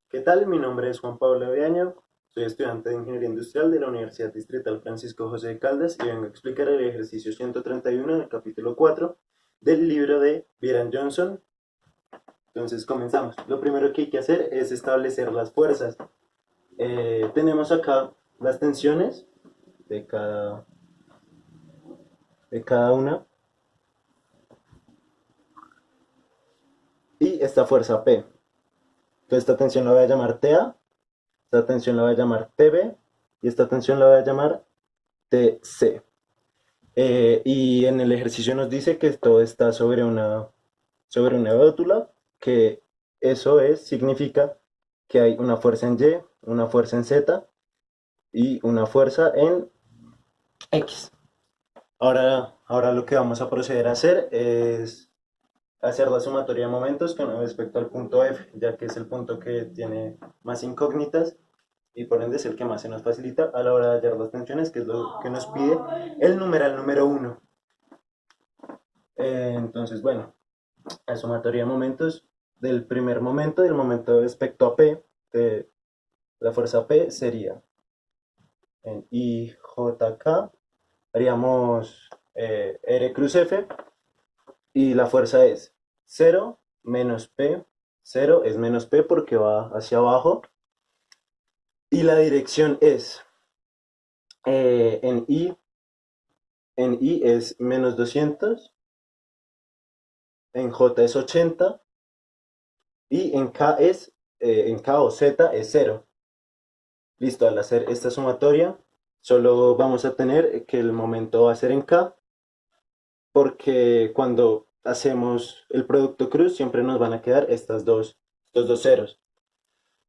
¿Qué tal? Mi nombre es Juan Pablo Viaño, soy estudiante de Ingeniería Industrial de la Universidad Distrital Francisco José de Caldas y vengo a explicar el ejercicio 131 del capítulo 4 del libro de Byron Johnson. Entonces comenzamos. Lo primero que hay que hacer es establecer las fuerzas. Tenemos acá las tensiones de cada una y esta fuerza P. Entonces esta tensión la voy a llamar TA, esta tensión la voy a llamar TB y esta tensión la voy a llamar TC. Y en el ejercicio nos dice que todo está sobre una bótula, que significa que hay una fuerza en Y, una fuerza en Z y una fuerza en X. Ahora lo que vamos a proceder a hacer es hacer la sumatoria de momentos con respecto al punto F, ya que es el punto que tiene más incógnitas y por ende es el que más se nos facilita a la hora de hallar las tensiones, que es lo que nos pide el numeral número uno. Entonces, bueno, la sumatoria de momentos del primer momento, del momento respecto a P, de la fuerza P sería en IJK, haríamos R cruz F, y la fuerza es 0 menos P, 0 es menos P porque va hacia abajo, y la dirección es en I es menos 200, en J es 80, y en K o Z es 0. Listo, al hacer esta sumatoria, solo vamos a tener que el momento va a ser en K, porque cuando hacemos el producto cruz siempre nos van a quedar estos dos ceros.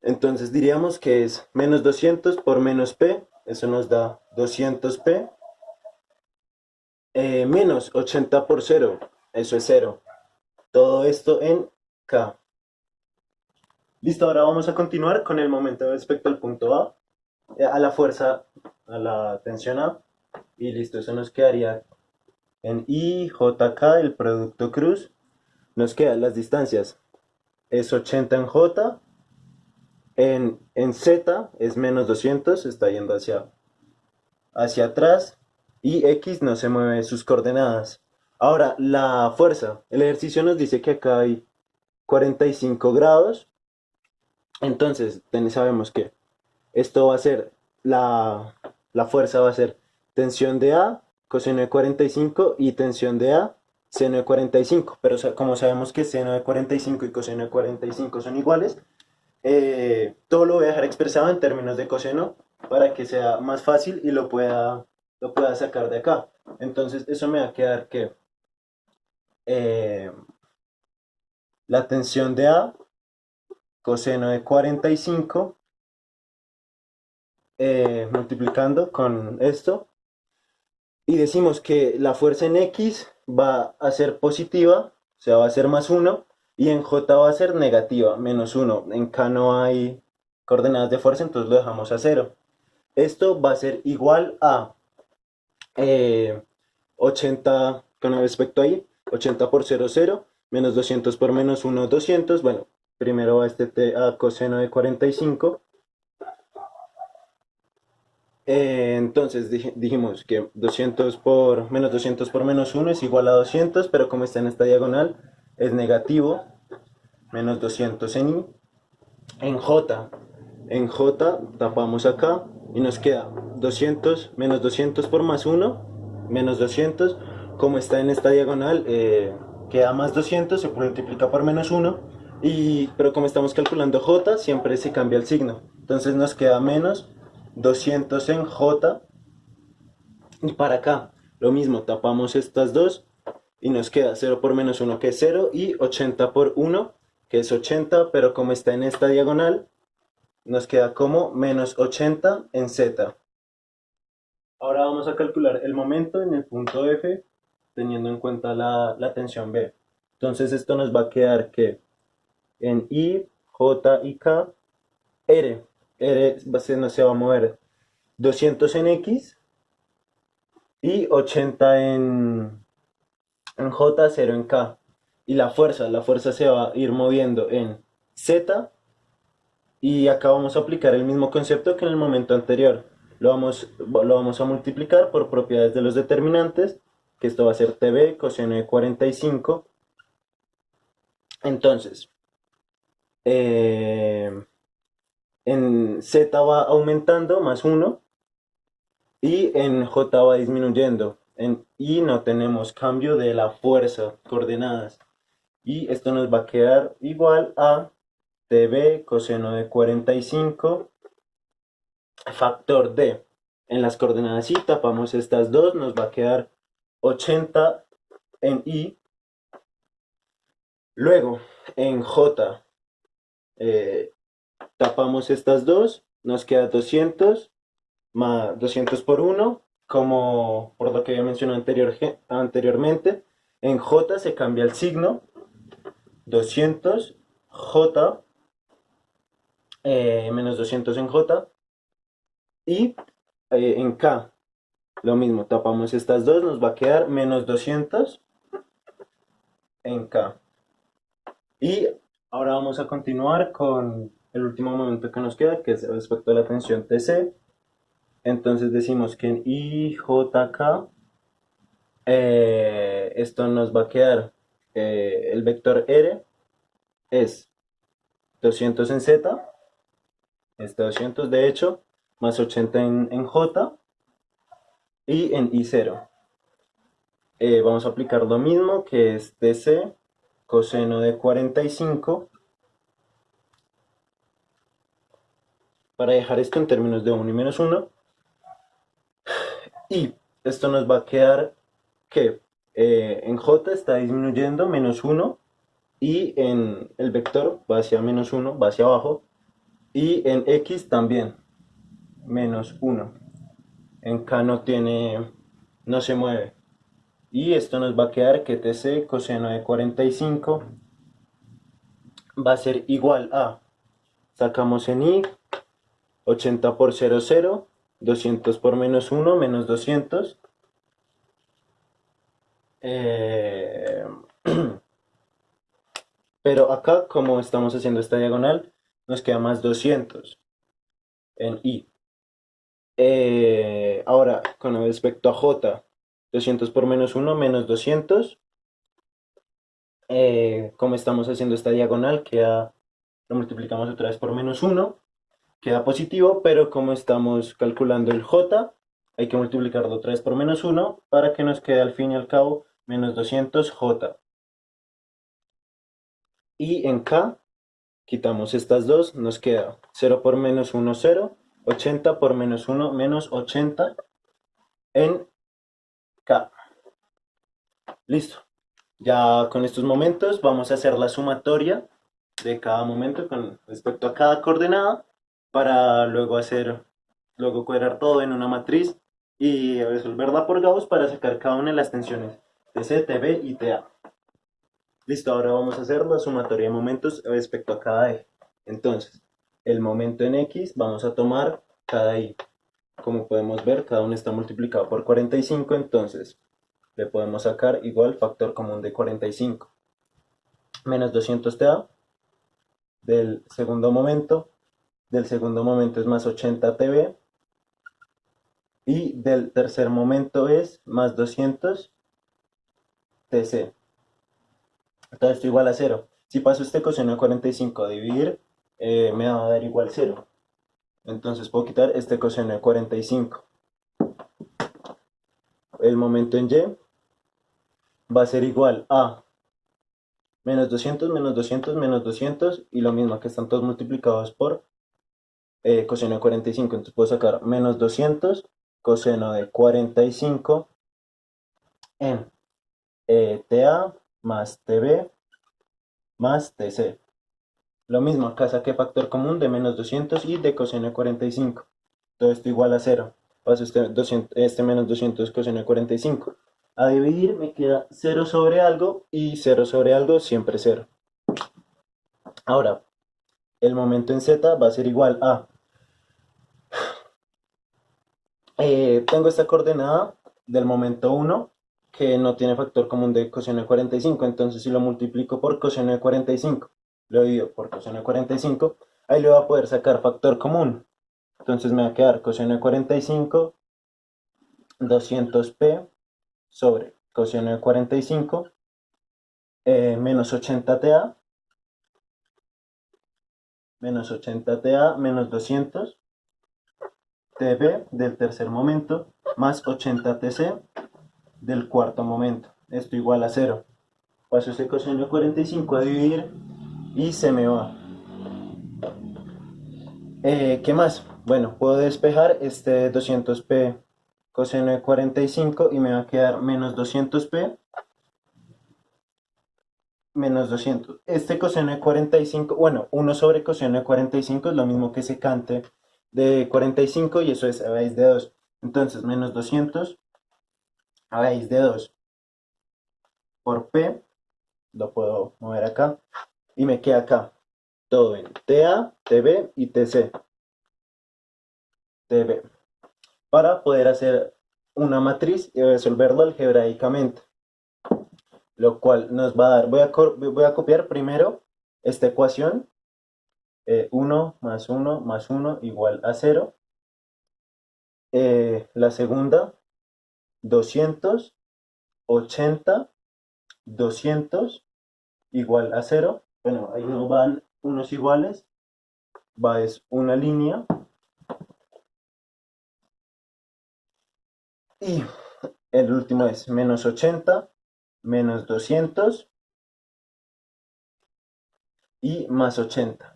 Entonces diríamos que es menos 200 por menos P, eso nos da 200P, menos 80 por 0, eso es 0. Todo esto en K. Listo, ahora vamos a continuar con el momento respecto al punto A, a la fuerza, a la tensión A. Y listo, eso nos quedaría en IJK, el producto cruz. Nos quedan las distancias. Es 80 en J, en Z es menos 200, está yendo hacia atrás. Y X no se mueve sus coordenadas. Ahora, la fuerza. El ejercicio nos dice que acá hay 45 grados. Entonces, sabemos que esto va a ser, la fuerza va a ser tensión de A, coseno de 45 y tensión de A, seno de 45. Pero como sabemos que seno de 45 y coseno de 45 son iguales, todo lo voy a dejar expresado en términos de coseno para que sea más fácil y lo pueda sacar de acá. Entonces eso me va a quedar que eh, la tensión de A, coseno de 45, multiplicando con esto, y decimos que la fuerza en X va a ser positiva, o sea, va a ser más 1, y en J va a ser negativa, menos 1. En K no hay coordenadas de fuerza, entonces lo dejamos a 0. Esto va a ser igual a 80, con respecto ahí, 80 por 0, 0, menos 200 por menos 1, 200. Bueno, primero va a coseno de 45. Entonces dijimos que 200 por menos 1 es igual a 200, pero como está en esta diagonal es negativo, menos 200 en I. En J tapamos acá y nos queda 200 menos 200 por más 1, menos 200. Como está en esta diagonal, queda más 200, se multiplica por menos 1. Pero como estamos calculando J, siempre se cambia el signo. Entonces nos queda menos 200 en J. Y para acá, lo mismo, tapamos estas dos y nos queda 0 por menos 1 que es 0 y 80 por 1 que es 80, pero como está en esta diagonal, nos queda como menos 80 en Z. Ahora vamos a calcular el momento en el punto F teniendo en cuenta la tensión B. Entonces esto nos va a quedar que en I, J y K, se va a mover 200 en X y 80 en J, 0 en K. Y la fuerza se va a ir moviendo en Z Y acá vamos a aplicar el mismo concepto que en el momento anterior. Lo vamos a multiplicar por propiedades de los determinantes, que esto va a ser tb coseno de 45. Entonces, eh, en z va aumentando más 1 y en j va disminuyendo. En y no tenemos cambio de la fuerza, coordenadas. Y esto nos va a quedar igual a tb coseno de 45 factor d. En las coordenadas y tapamos estas dos, nos va a quedar 80 en y. Luego, en j, tapamos estas dos, nos queda 200 más 200 por 1, como por lo que había mencionado anteriormente. En j se cambia el signo, 200 j menos 200 en j, y en k lo mismo, tapamos estas dos, nos va a quedar menos 200 en k. Y ahora vamos a continuar con el último momento que nos queda, que es respecto a la tensión TC. Entonces decimos que en IJK esto nos va a quedar, el vector R es 200 en Z, este 200 de hecho, más 80 en J y en I0. Vamos a aplicar lo mismo que es TC coseno de 45 para dejar esto en términos de 1 y menos 1. Y esto nos va a quedar que en J está disminuyendo menos 1 y en el vector va hacia menos 1, va hacia abajo, y en X también menos 1. En K no se mueve. Y esto nos va a quedar que TC coseno de 45 va a ser igual a, sacamos en I, 80 por 0, 0, 200 por menos 1, menos 200. Eh, pero acá, como estamos haciendo esta diagonal, nos queda más 200 en I. Ahora, con respecto a J, 200 por menos 1, menos 200. Como estamos haciendo esta diagonal, lo multiplicamos otra vez por menos 1, queda positivo, pero como estamos calculando el J, hay que multiplicarlo otra vez por menos 1 para que nos quede al fin y al cabo menos 200J. Y en K, quitamos estas dos, nos queda 0 por menos 1, 0, 80 por menos 1, menos 80 en K. Listo. Ya con estos momentos vamos a hacer la sumatoria de cada momento con respecto a cada coordenada para luego cuadrar todo en una matriz y resolverla por Gauss para sacar cada una de las tensiones de C, TB y TA. Listo, ahora vamos a hacer la sumatoria de momentos respecto a cada eje. Entonces, el momento en X vamos a tomar cada Y. Como podemos ver, cada uno está multiplicado por 45, entonces le podemos sacar igual factor común de 45. Menos 200 TA del segundo momento es más 80 TB y del tercer momento es más 200 TC. Todo esto igual a 0. Si paso este coseno de 45 a dividir, me va a dar igual 0. Entonces puedo quitar este coseno de 45. El momento en Y va a ser igual a menos 200, menos 200, menos 200 y lo mismo que están todos multiplicados por coseno de 45. Entonces puedo sacar menos 200 coseno de 45 en TA más TB más TC. Lo mismo, acá saqué factor común de menos 200 y de coseno de 45. Todo esto igual a 0. Paso este menos 200 coseno de 45. A dividir me queda 0 sobre algo y 0 sobre algo siempre 0. Ahora, el momento en Z va a ser igual a... tengo esta coordenada del momento 1 que no tiene factor común de coseno de 45. Entonces si lo multiplico por coseno de 45, lo divido por coseno de 45, Ahí le voy a poder sacar factor común. Entonces me va a quedar coseno de 45, 200p sobre coseno de 45, menos 80ta, menos 200 tb del tercer momento, más 80tc del cuarto momento. Esto igual a 0. Paso ese coseno de 45 a dividir y se me va. ¿Qué más? Bueno, puedo despejar este 200p coseno de 45 y me va a quedar menos 200p menos 200. Este coseno de 45, bueno, 1 sobre coseno de 45 es lo mismo que secante de 45 y eso es a raíz de 2. Entonces, menos 200 a raíz de 2 por p, lo puedo mover acá, y me queda acá todo en TA, TB y TC. TB. Para poder hacer una matriz y resolverlo algebraicamente. Lo cual nos va a dar, voy a copiar primero esta ecuación, 1 más 1 más 1 igual a 0. La segunda, 280, 200 igual a 0. Bueno, ahí no van unos iguales, va es una línea. Y el último es menos 80, menos 200 y más 80.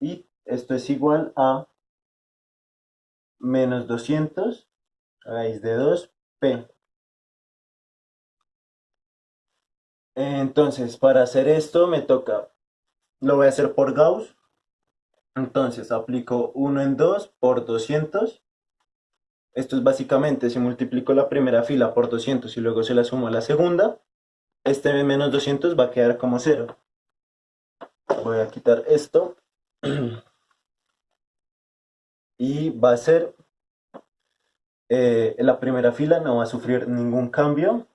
Y esto es igual a menos 200 raíz de 2p. Entonces, para hacer esto me toca, lo voy a hacer por Gauss. Entonces, aplico 1 en 2 por 200. Esto es básicamente, si multiplico la primera fila por 200 y luego se la sumo a la segunda, este menos 200 va a quedar como 0. Voy a quitar esto. Y va a ser, la primera fila no va a sufrir ningún cambio.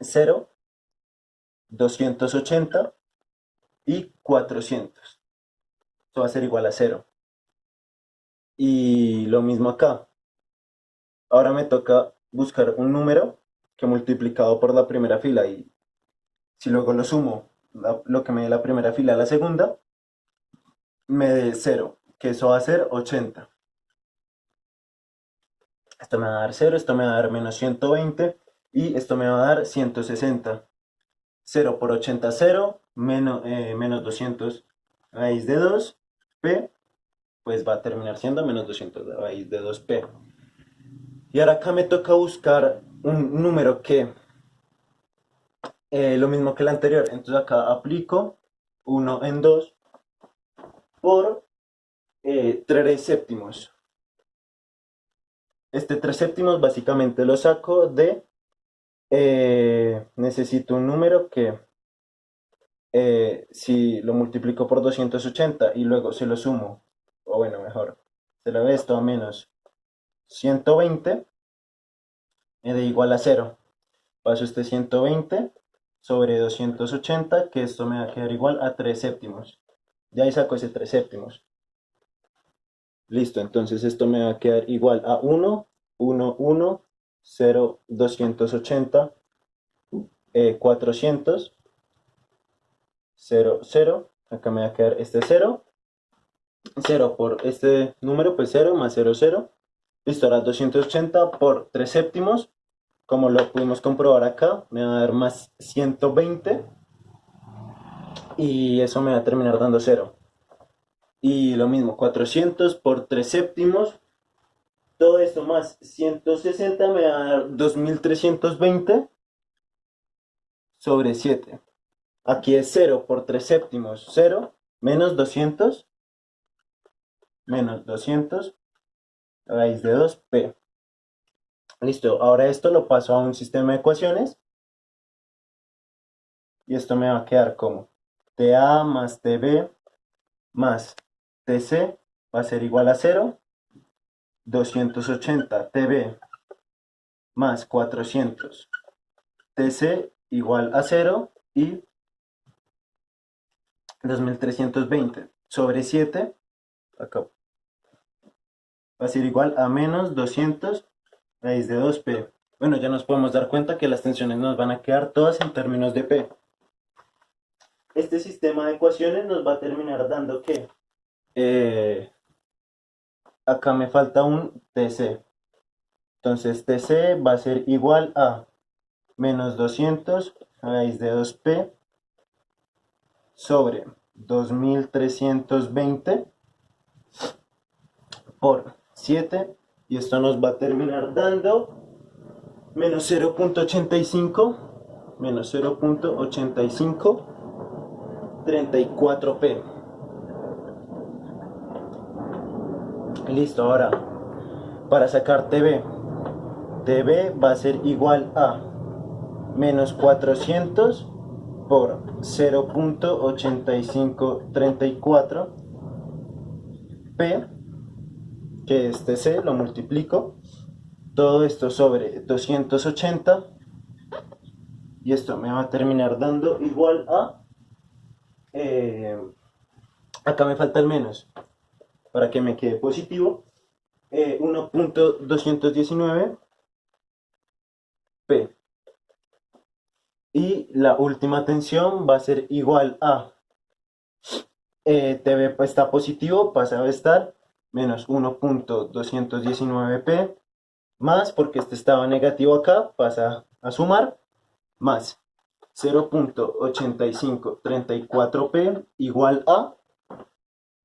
0, 280 y 400. Esto va a ser igual a 0. Y lo mismo acá. Ahora me toca buscar un número que multiplicado por la primera fila, y si luego lo sumo, lo que me dé la primera fila a la segunda, me dé 0, que eso va a ser 80. Esto me va a dar 0, esto me va a dar menos 120 y esto me va a dar 160. 0 por 80, 0, menos 200 raíz de 2, p, pues va a terminar siendo menos 200 raíz de 2p. Y ahora acá me toca buscar un número que, lo mismo que el anterior, entonces acá aplico 1 en 2 por 3 séptimos. Este 3 séptimos básicamente lo saco de, necesito un número que, si lo multiplico por 280 y luego se lo sumo, o bueno, mejor, se lo ve esto a menos 120, me da igual a 0. Paso este 120 sobre 280, que esto me va a quedar igual a 3 séptimos. Ya ahí saco ese 3 séptimos. Listo, entonces esto me va a quedar igual a 1, 1, 1, 0, 280, 400, 0, 0. Acá me va a quedar este 0. 0 por este número, pues 0 más 0, 0. Listo, ahora 280 por 3 séptimos. Como lo pudimos comprobar acá, me va a dar más 120. Y eso me va a terminar dando 0. Y lo mismo, 400 por 3 séptimos. Todo esto más 160 me va a dar 2320 sobre 7. Aquí es 0 por 3 séptimos, 0, menos 200, raíz de 2p. Listo, ahora esto lo paso a un sistema de ecuaciones. Y esto me va a quedar como TA más TB más TC va a ser igual a 0. 280 TB más 400 TC igual a 0. y 2320 sobre 7, acá va a ser igual a menos 200 raíz de 2p. Bueno, ya nos podemos dar cuenta que las tensiones nos van a quedar todas en términos de p. Este sistema de ecuaciones nos va a terminar dando que acá me falta un TC. Entonces TC va a ser igual a menos 200 raíz de 2p sobre 2320 por 7, y esto nos va a terminar dando menos 0.85, menos 0.85 34p. Listo, ahora para sacar TB, TB va a ser igual a menos 400 por 0.8534 p, que este C lo multiplico, todo esto sobre 280, y esto me va a terminar dando igual a, acá me falta el menos, para que me quede positivo, 1.219 p. Y la última tensión va a ser igual a, TB está positivo, pasa a estar menos 1.219 p, más, porque este estaba negativo acá, pasa a sumar, más 0.8534 p igual a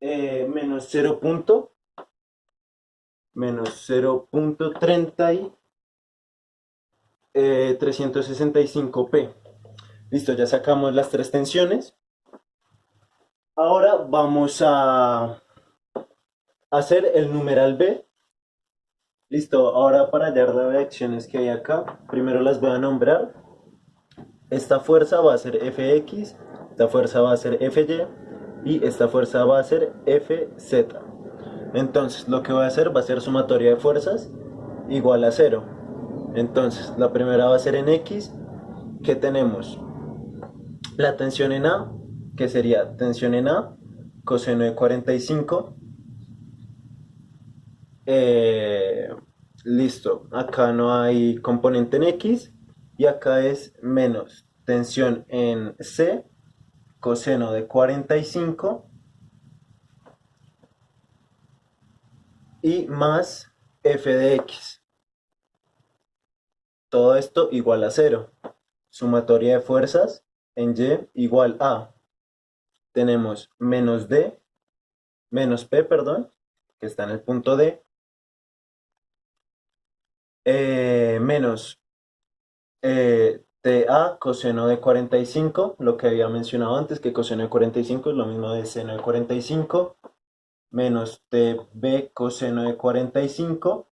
menos 365 p. Listo, ya sacamos las tres tensiones. Ahora vamos a hacer el numeral B. Listo, ahora para hallar las reacciones que hay acá, primero las voy a nombrar. Esta fuerza va a ser Fx, esta fuerza va a ser Fy y esta fuerza va a ser Fz. Entonces lo que voy a hacer va a ser sumatoria de fuerzas igual a 0. Entonces la primera va a ser en X, que tenemos la tensión en A, que sería tensión en A, coseno de 45. Listo, acá no hay componente en X, y acá es menos tensión en C, coseno de 45, y más f de x. Todo esto igual a 0. Sumatoria de fuerzas en Y igual a, tenemos menos D, menos P, perdón, que está en el punto D, menos TA coseno de 45, lo que había mencionado antes, que coseno de 45 es lo mismo de seno de 45, menos TB coseno de 45,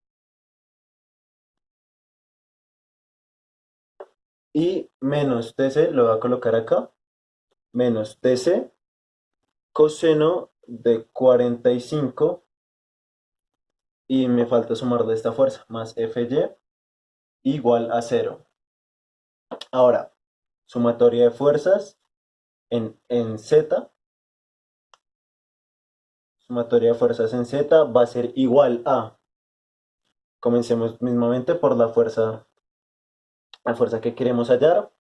y menos TC, lo voy a colocar acá, menos TC coseno de 45, y me falta sumar de esta fuerza, más Fy igual a 0. Ahora, sumatoria de fuerzas en Z, sumatoria de fuerzas en Z va a ser igual a, comencemos mismamente por la fuerza que queremos hallar.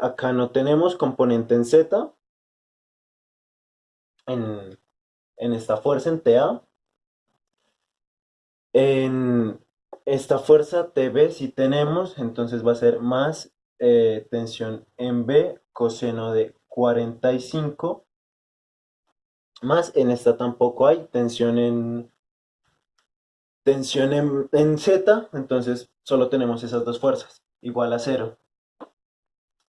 Acá no tenemos componente en Z, en esta fuerza en TA. En esta fuerza TB sí tenemos, entonces va a ser más tensión en B, coseno de 45, más en esta tampoco hay tensión en Z, entonces solo tenemos esas dos fuerzas, igual a 0.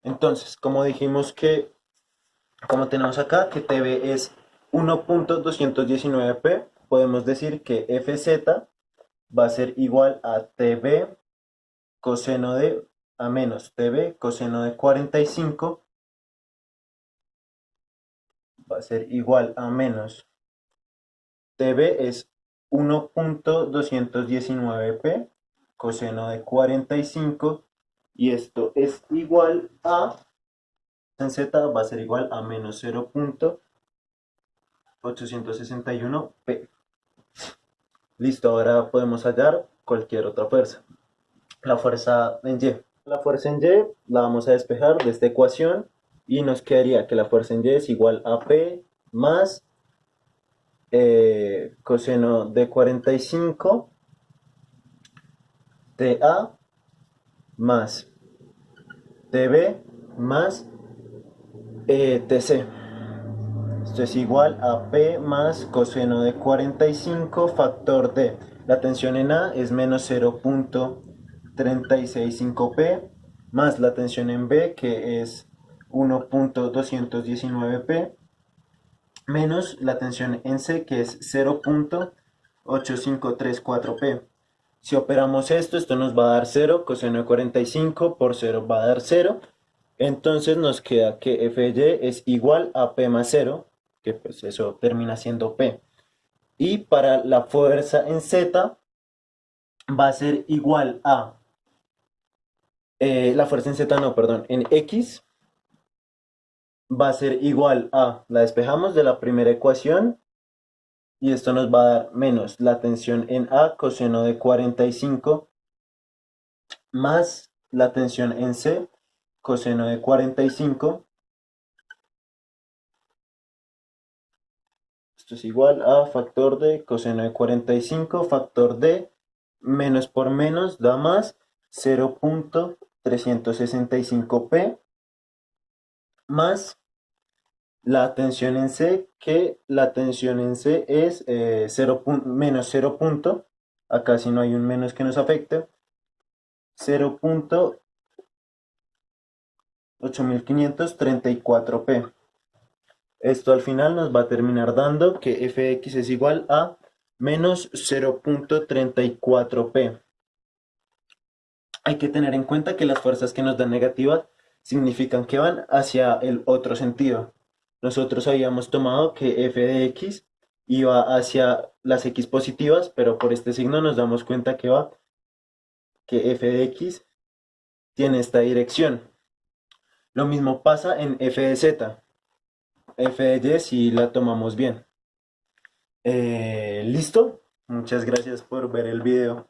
Entonces, como dijimos que, como tenemos acá, que TB es 1.219 p, podemos decir que FZ va a ser igual a TB coseno de, a menos TB coseno de 45, va a ser igual a menos TB es 1.219 p coseno de 45, y esto es igual a en Z va a ser igual a menos 0.861P. Listo, ahora podemos hallar cualquier otra fuerza. La fuerza en Y. La fuerza en Y la vamos a despejar de esta ecuación y nos quedaría que la fuerza en Y es igual a P más coseno de 45 TA más TB más TC. Esto es igual a P más coseno de 45 factor de la tensión en A es menos 0.365P más la tensión en B que es 1.219P menos la tensión en C que es 0.8534P. Si operamos esto nos va a dar 0, coseno de 45 por 0 va a dar 0. Entonces nos queda que f de y es igual a P más 0, que pues eso termina siendo P. Y para la fuerza en Z va a ser igual a, la fuerza en Z no, perdón, en X va a ser igual a, la despejamos de la primera ecuación, y esto nos va a dar menos la tensión en A coseno de 45 más la tensión en C coseno de 45. Esto es igual a factor de coseno de 45, factor de menos por menos da más 0.365P más la tensión en C, que la tensión en C es 0 menos 0 punto, acá si no hay un menos que nos afecte, 0.8534P. Esto al final nos va a terminar dando que fx es igual a menos 0.34P. Hay que tener en cuenta que las fuerzas que nos dan negativas significan que van hacia el otro sentido. Nosotros habíamos tomado que f de x iba hacia las x positivas, pero por este signo nos damos cuenta que f de x tiene esta dirección. Lo mismo pasa en f de z. F de y si la tomamos bien. ¿Listo? Muchas gracias por ver el video.